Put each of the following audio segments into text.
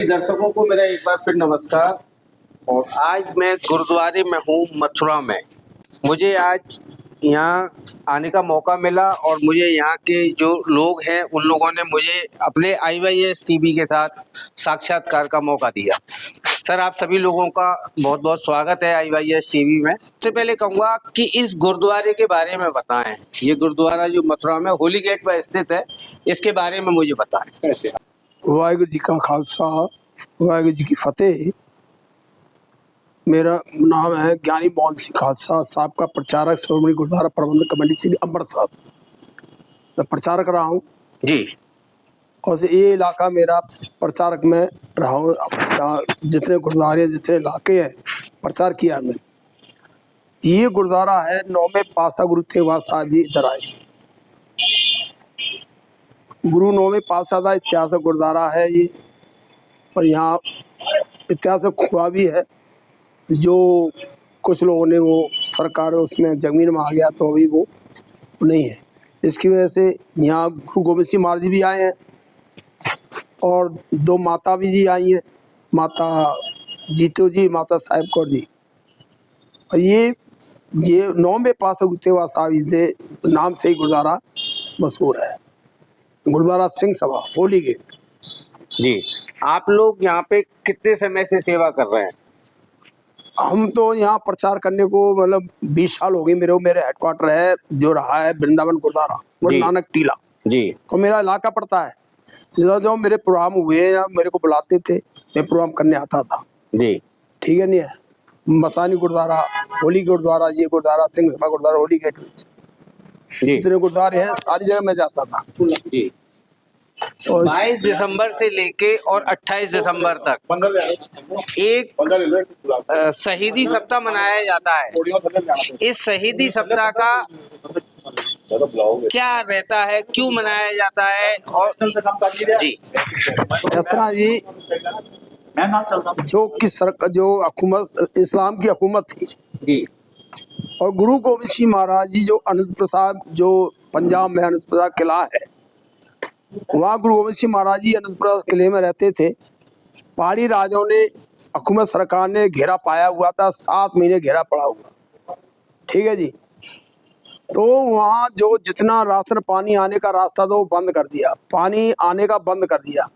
दर्शकों को मेरा एक बार फिर नमस्कार। और आज मैं गुरुद्वारे में हूँ, मथुरा में। मुझे आज यहाँ आने का मौका मिला और मुझे यहाँ के जो लोग हैं उन लोगों ने मुझे अपने IYS टीवी के साथ साक्षात्कार का मौका दिया। सर, आप सभी लोगों का बहुत बहुत स्वागत है IYS टीवी में। सबसे पहले कहूँगा कि इस गुरुद्वारे के बारे में बताएं। ये गुरुद्वारा जो मथुरा में होली गेट पर स्थित है, इसके बारे में मुझे बताएं। वाहिगुरु जी का खालसा, वाहिगुरु जी की फतेह। मेरा नाम है ज्ञानी मोहन सिंह खालसा, साबका प्रचारक श्रोमणी गुरुद्वारा प्रबंधक कमेटी श्री अमृतसर। मैं प्रचारक रहा हूँ जी। और ये इलाका मेरा प्रचारक में रहा हूँ। जितने गुरुद्वारे जितने इलाके हैं प्रचार किया है मैंने। ये गुरुद्वारा है 9वें पातशाह गुरु तेगबहादुर साहब जी इधर आए। गुरु 9वें पातशाह का इतिहास गुरुद्वारा है ये। और यहाँ इतिहास खुआ भी है, जो कुछ लोगों ने वो सरकार उसमें जमीन में आ गया तो अभी वो नहीं है। इसकी वजह से यहाँ गुरु गोविंद सिंह महाराज जी भी आए हैं और दो माता भी जी आई हैं, माता जीतो जी, माता साहिब कौर जी। और ये 9वें पातशाह गुरु तेगबहादुर साहब जी के नाम से ही गुरुद्वारा मशहूर है, गुरुद्वारा सिंह सभा होली गेट। जी, आप लोग यहाँ पे कितने समय से सेवा कर रहे हैं? हम तो यहाँ प्रचार करने को मतलब 20 साल हो गए मेरे हेडक्वार्टर है जो रहा है वृंदावन गुरुद्वारा, गुरु नानक टीला जी। तो मेरा इलाका पड़ता है। जो मेरे प्रोग्राम हुए या मेरे को बुलाते थे, मैं प्रोग्राम करने आता था। जी। ठीक है, नहीं है मसानी गुरुद्वारा, होली गुरुद्वारा, ये गुरुद्वारा सिंह सभा गुरुद्वारा, होली गेट, जितने गुरुद्वारे हैं सारी जगह मैं जाता था। जी। 22 दिसंबर से लेके और 28 दिसंबर तक एक शहीदी सप्ताह मनाया जाता है। इस शहीदी सप्ताह का क्या रहता है, क्यों मनाया जाता है? और जी यात्रा जी जो हुकूमत इस्लाम की हुकूमत थी जी, और गुरु गोविंद सिंह महाराज जी जो अनंत प्रसाद, जो पंजाब में अनंत प्रसाद किला है, वहाँ गुरु गोविंद सिंह महाराज जी अनंत प्रसाद किले में रहते थे। पहाड़ी राजाओं ने, हुकूमत सरकार ने घेरा पाया हुआ था, 7 महीने घेरा पड़ा हुआ। ठीक है जी। तो वहाँ जो जितना राशन पानी आने का रास्ता था वो बंद कर दिया, पानी आने का बंद कर दिया।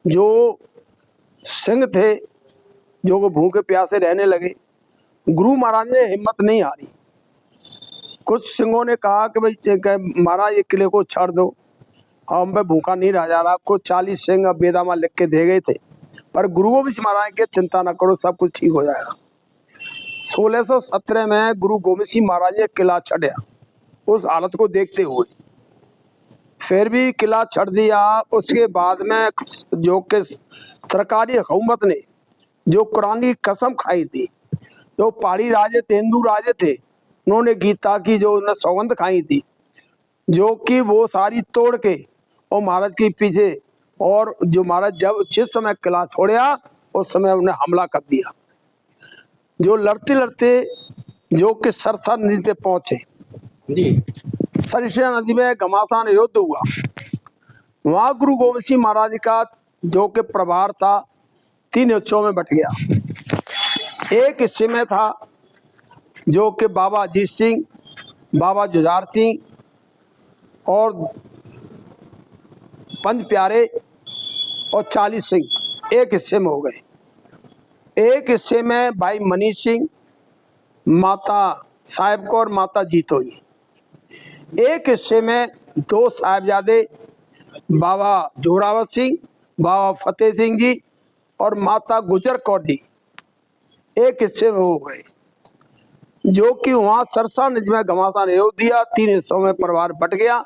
जो सिंह थे जो वो भूखे प्यासे रहने लगे। गुरु महाराज ने हिम्मत नहीं हारी। कुछ सिंहों ने कहा कि भाई महाराज ये किले को छोड़ दो, हम पे भूखा नहीं रह जा रहा। कुछ 40 सिंह बेदामा लिख के दे गए थे, पर गुरु गोविंद सिंह महाराज के चिंता न करो, सब कुछ ठीक हो जाएगा। 1617 में गुरु गोविंद सिंह महाराज ने किला छड़िया। उस हालत को देखते हुए फिर भी किला छड़ दिया। उसके बाद में जो कि सरकारी हुकूमत ने जो कुरान की कसम खाई थी, जो पहाड़ी राजे थे, हिंदू राजे थे, उन्होंने गीता की जो सौगंध खाई थी, जो कि वो सारी तोड़ के और महाराज के पीछे, और जो महाराज जब जिस समय किला छोड़िया उस समय उन्हें हमला कर दिया। जो लड़ते लड़ते जो कि सरसा नदी पे पहुंचे जी। सरसा नदी में घमासान युद्ध हुआ। वहां गुरु गोविंद सिंह महाराज का जो कि प्रभार था 3 हिस्सों में बट गया। एक हिस्से में था जो कि बाबा अजीत सिंह, बाबा जुझार सिंह और 5 प्यारे और 40 सिंह एक हिस्से में हो गए। एक हिस्से में भाई मनीष सिंह, माता साहिब कौर, माता जीतो जी। एक हिस्से में 2 साहिबजादे, बाबा जोरावर सिंह, बाबा फतेह सिंह जी और माता गुजर कौर जी एक हिस्से में हो गए। जो कि वहाँ सरसा नदी में घमासान युद्ध दिया, 3 हिस्सों में परिवार बट गया।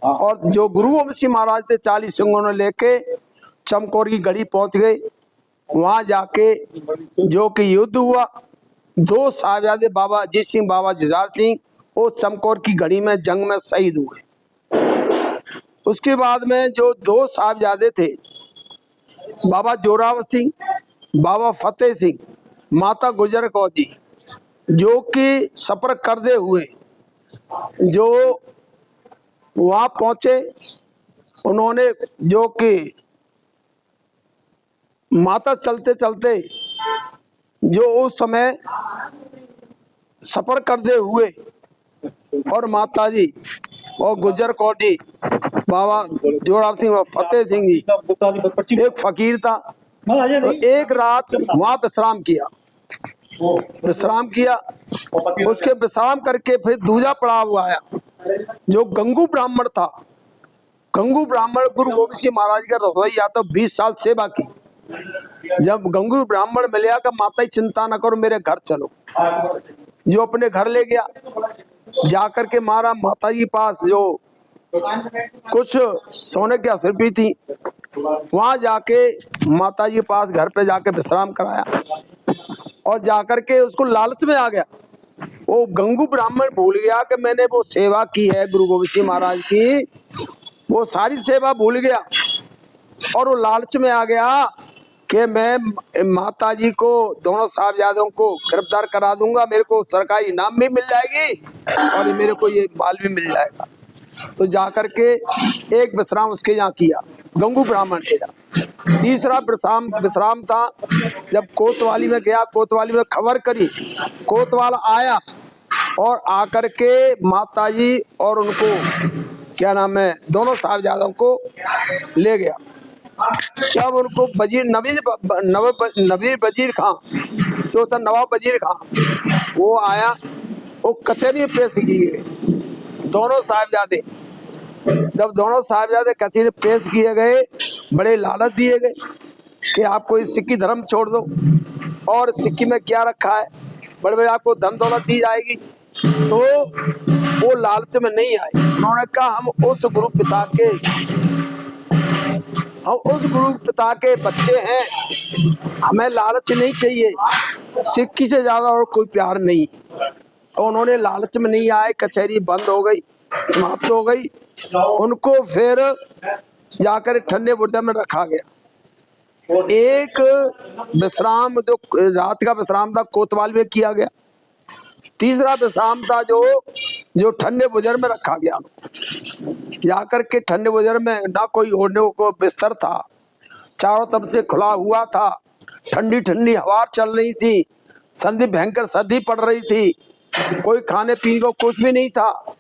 और जो गुरु गोविंद सिंह महाराज थे 40 सिंहों ने लेके चमकौर की गढ़ी पहुंच गए। वहां जाके जो कि युद्ध हुआ। 2 साहिबजादे बाबा अजीत सिंह, बाबा जुझार सिंह वो चमकौर की गढ़ी में जंग में शहीद हुए। उसके बाद में जो 2 साहिबजादे थे, बाबा जोरावर सिंह, बाबा फतेह सिंह, माता गुजर कौर जी, जो कि सफर करते हुए जो वहां पहुंचे, उन्होंने जो कि माता चलते चलते जो उस समय सफर करते हुए और माता जी और गुज्जर कौर जी, बाबा जोरावर सिंह और फतेह सिंह जी, एक फकीर था, तो एक रात वहां विश्राम किया। उसके विश्राम करके फिर दूजा पड़ाव आया, जो गंगू ब्राह्मण था। गंगू ब्राह्मण गुरु गोविंद सिंह महाराज का रसोईया, तो 20 साल सेवा की। जब गंगू ब्राह्मण मिलया का माता ही चिंता न करो, मेरे घर चलो, जो अपने घर ले गया। जाकर के मारा माता जी के पास, जो कुछ सोने की हथेली थी, वहां जाके माता जी के पास घर पे जाके विश्राम कराया और जाकर के उसको लालच में आ गया। वो गंगू ब्राह्मण भूल गया कि मैंने वो सेवा की है गुरु गोविंद सिंह महाराज की, वो सारी सेवा भूल गया और वो लालच में आ गया कि मैं माता जी को, दोनों साहबजादों को गिरफ्तार करा दूंगा, मेरे को सरकारी इनाम भी मिल जाएगी और मेरे को ये माल भी मिल जाएगा। तो जाकर के एक विश्राम उसके यहाँ किया, गंगू ब्राह्मण के यहाँ। तीसरा विश्राम था जब कोतवाली में गया, कोतवाली में खबर करी, कोतवाल आया और आकर के माता जी और उनको क्या नाम है, दोनों साहबजादों को ले गया। जब उनको नवीर वजीर खां, जो था नवाब वजीर खां, वो आया, वो कचहरी में पेश किए गए दोनों साहबजादे। जब दोनों साहबजादे कचहरी में पेश किए गए, बड़े लालच दिए गए कि आपको इस सिक्की धर्म छोड़ दो, और सिक्की में क्या रखा है, बड़े बड़े आपको धन दौलत दी जाएगी। तो वो लालच में नहीं आए, उन्होंने कहा हम उस गुरु पिता के बच्चे हैं, हमें लालच नहीं चाहिए, सिक्की से ज्यादा और कोई प्यार नहीं। तो उन्होंने लालच में नहीं आए, कचहरी बंद हो गई, समाप्त हो गई। उनको फिर जाकर ठंडे बुर्दे में रखा गया। एक विश्राम, जो रात का विश्राम था, कोतवाल में किया गया। तीसरा विश्राम था जो ठंडे बुजर में रखा गया। जाकर के ठंडे बुजर में ना कोई ओढ़ने को बिस्तर था, चारों तरफ से खुला हुआ था, ठंडी ठंडी हवा चल रही थी, संधि भयंकर सर्दी पड़ रही थी, कोई खाने पीने को कुछ भी नहीं था।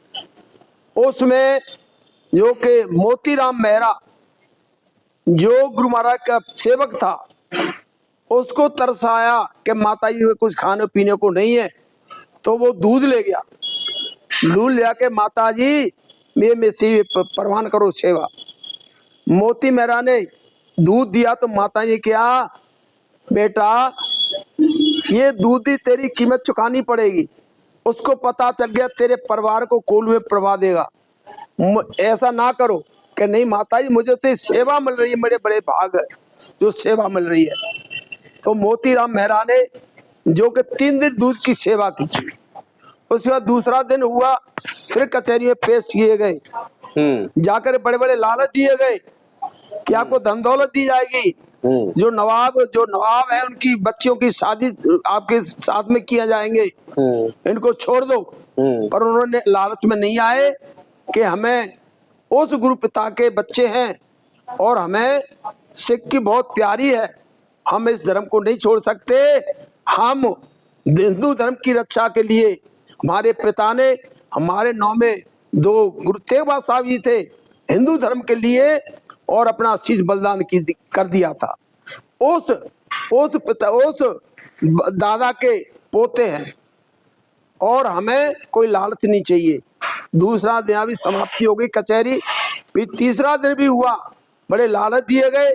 उसमें जो कि मोतीराम मेहरा, जो गुरु महाराज का सेवक था, उसको तरस आया कि माता जी में कुछ खाने पीने को नहीं है, तो वो दूध ले गया। दूध ले आके माता जी में से परवान करो सेवा। मोती मेहरा ने दूध दिया तो माता जी क्या, बेटा ये दूध ही तेरी कीमत चुकानी पड़ेगी। उसको पता चल गया तेरे परिवार को कोल में प्रभा देगा, ऐसा ना करो कि नहीं माता जी मुझे तो सेवा मिल रही है, मेरे बड़े भाग है जो सेवा मिल रही है। तो मोतीराम मेहरा ने जो कि 3 दिन दूध की सेवा की। उसके बाद दूसरा दिन हुआ, फिर कचहरी में पेश किए गए। जाकर बड़े बड़े लालच दिए गए कि आपको धन दौलत दी जाएगी, जो नवाब है उनकी बच्चियों की शादी आपके साथ में किया जाएंगे, इनको छोड़ दो। पर उन्होंने लालच में नहीं आए कि हमें उस गुरु पिता के बच्चे हैं और हमें सिख की बहुत प्यारी है, हम इस धर्म को नहीं छोड़ सकते। हम हिंदू धर्म की रक्षा के लिए, हमारे पिता ने हमारे नाम में 2 गुरु तेग बहादुर साहब जी थे, हिंदू धर्म के लिए और अपना शीश बलिदान कर दिया था। उस दादा के पोते हैं और हमें कोई लालच नहीं चाहिए। दूसरा दिन भी समाप्ति हो गई कचहरी। फिर तीसरा दिन भी हुआ, बड़े लालच दिए गए।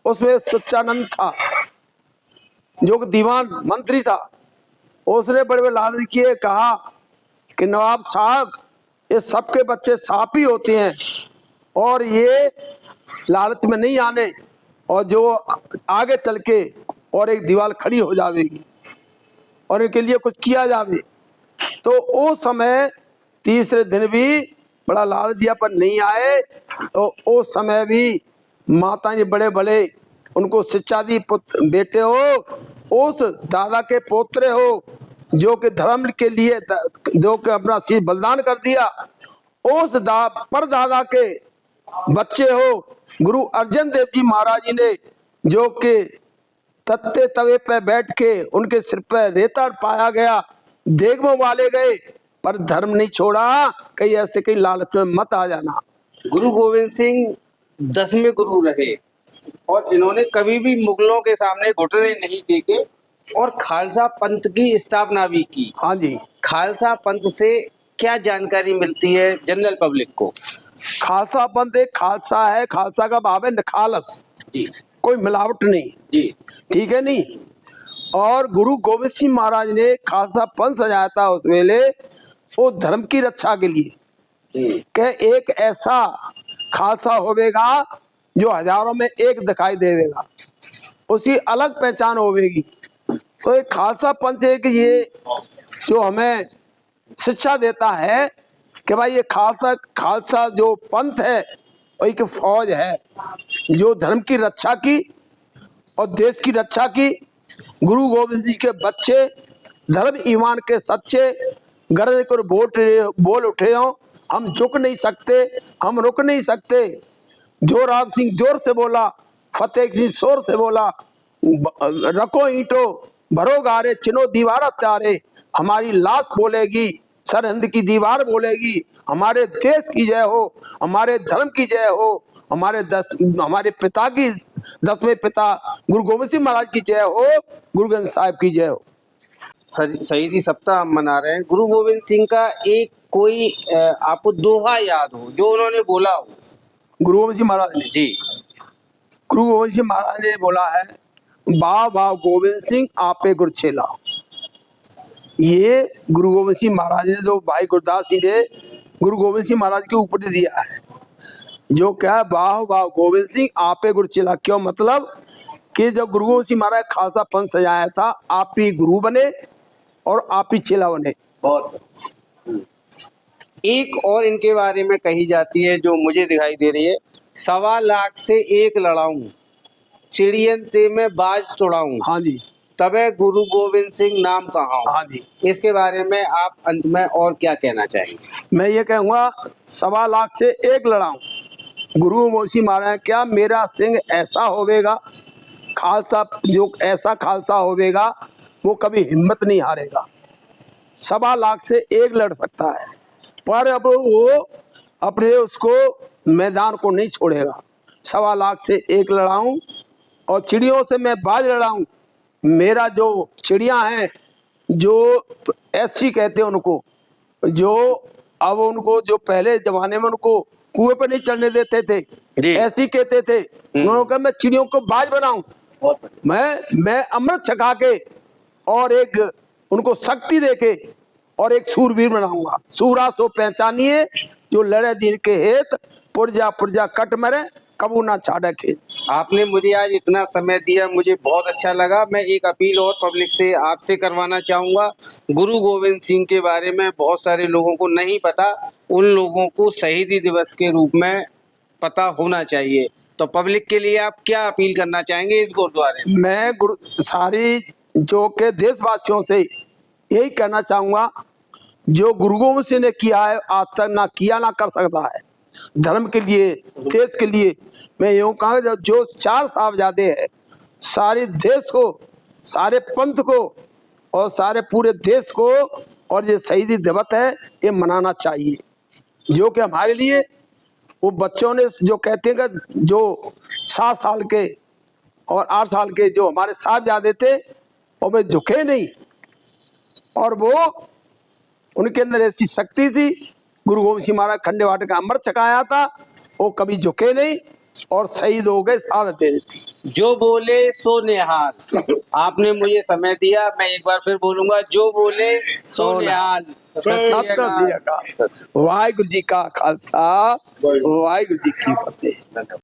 उसमें सच्चानंद था जो दीवान मंत्री था, उसने बड़े बड़े लालच किए, कहा कि नवाब साहब ये सबके बच्चे सांप ही होते हैं और ये लालच में नहीं आने, और जो आगे चल के और एक दीवार खड़ी हो जाएगी और इनके लिए कुछ किया जावे। तो उस समय तीसरे दिन भी बड़ा लालच दिया पर नहीं आए। तो उस समय भी माता जी बड़े बड़े उनको शिक्षा दी, पुत्र बेटे हो, उस दादा के पोत्रे हो जो कि धर्म के लिए जो कि अपना शीश बलिदान कर दिया, उस परदादा के बच्चे हो। गुरु अर्जन देव जी महाराज जी ने जो कि तत्ते तवे पे बैठ के उनके सिर पर रेता पाया गया, देखने वाले गए पर धर्म नहीं छोड़ा। कहीं ऐसे कहीं लालच में मत आ जाना। गुरु गोविंद सिंह 10वें गुरु रहे और इन्होंने कभी भी मुगलों के सामने घुटने नहीं टेके और खालसा पंथ की स्थापना भी की। हाँ जी। खालसा पंथ से क्या जानकारी मिलती है जनरल पब्लिक को? खालसा पंथ एक खालसा है, खालसा का भाव है निखालस जी कोई मिलावट नहीं। जी ठीक है नहीं। और गुरु गोविंद सिंह महाराज ने खालसा पंथ सजाया था उस वेले वो धर्म की रक्षा के लिए कि एक ऐसा खालसा होवेगा जो हजारों में एक दिखाई देवेगा, उसकी अलग पहचान होवेगी। तो एक खालसा पंथ एक ये जो हमें शिक्षा देता है कि भाई ये खालसा जो पंथ है वो एक फौज है जो धर्म की रक्षा की और देश की रक्षा की। गुरु गोविंद जी के बच्चे धर्म ईमान के सच्चे गरज कर बोल उठे हो। हम झुक नहीं सकते, हम रुक नहीं सकते। जोरावर सिंह जोर से बोला, फतेह सिंह शोर से बोला, रखो ईंटो भरो गारे चिनो दीवार चारे। हमारी लाश बोलेगी, सरहंद की दीवार बोलेगी, हमारे देश की जय हो, हमारे धर्म की जय हो, हमारे पिता की 10वें पिता गुरु गोविंद सिंह महाराज की जय हो, गुरु ग्रंथ साहिब की जय हो। शहीदी सप्ताह हम मना रहे हैं। गुरु गोविंद सिंह का एक कोई आपको दोहा याद हो जो उन्होंने बोला हो? गुरु गोविंद सिंह महाराज ने जी गुरु गोविंद सिंह महाराज ने बोला है, वाह वाह गोविंद सिंह आपे गुरचेला। ये गुरु गोविंद सिंह महाराज ने जो भाई गुरदास सिंह ने गुरु गोविंद सिंह महाराज के ऊपर दिया है, जो क्या है, वाह वाह गोविंद सिंह आपे गुरचेला। क्यों? मतलब कि जब गुरु गोविंद सिंह महाराज खालसा पंथ सजाया था, आप ही गुरु बने और आप ही चेला बने। बहुत एक और इनके बारे में कही जाती है जो मुझे दिखाई दे रही है, 1.25 लाख से एक लड़ाऊं, चिड़ियन ते में बाज तोड़ाऊं, हाँ जी। तबे गुरु गोविंद सिंह नाम कहाऊं। हाँ जी। इसके बारे में आप अंत में और क्या कहना चाहेंगे? मैं ये कहूँगा 1.25 लाख से एक लड़ाऊं। गुरु गोविंद सिंह महाराज क्या मेरा सिंह ऐसा होवेगा, खालसा जो ऐसा खालसा होवेगा वो कभी हिम्मत नहीं हारेगा। 1.25 लाख से एक लड़ सकता है पर अब वो अपने उसको मैदान को नहीं छोड़ेगा। 1.25 लाख से एक लड़ाऊं और चिड़ियों से मैं बाज लड़ाऊं। मेरा जो चिड़िया हैं जो ऐसी कहते हैं उनको, जो अब उनको जो पहले जमाने में उनको कुएं पर नहीं चढ़ने देते थे, ऐसी कहते थे। उन्होंने कहा मैं चिड़ियों को बाज बनाऊं, मैं अमृत छका के और एक उनको शक्ति देके और एक सूरवीर बनाऊंगा। सूरा सो पहचानिए जो लड़े दिन के हेत, पुरजा पुरजा कट मरे कबू ना छाड़ा खेत। आपने मुझे आज इतना समय दिया, मुझे बहुत अच्छा लगा। मैं एक अपील और पब्लिक से आपसे करवाना चाहूँगा। गुरु गोविंद सिंह के बारे में बहुत सारे लोगों को नहीं पता, उन लोगों को शहीदी दिवस के रूप में पता होना चाहिए। तो पब्लिक के लिए आप क्या अपील करना चाहेंगे इस गुरुद्वारे में? मैं सारी जो के देशवासियों से यही कहना चाहूँगा, जो गुरु गोविंद सिंह ने किया है आज तक ना किया ना कर सकता है धर्म के लिए, देश के लिए। मैं यूँ कहूँगा जो 4 साहबजादे हैं, सारे देश को, सारे पंथ को और सारे पूरे देश को और ये शहीदी दिवस है ये मनाना चाहिए। जो कि हमारे लिए वो बच्चों ने जो कहते हैं कि जो 7 साल के और 8 साल के जो हमारे साहबजादे थे और वे झुके नहीं और वो उनके अंदर ऐसी शक्ति थी। गुरु गोविंद सिंह महाराज खंडे वाटे का अमृत छकाया था, वो कभी झुके नहीं और शहीद हो गए, शहादत दे देती। जो बोले सो निहाल। आपने मुझे समय दिया, मैं एक बार फिर बोलूंगा, जो बोले सो निहाल। वाहिगुरु जी का खालसा, वाहिगुरु जी की फतेह।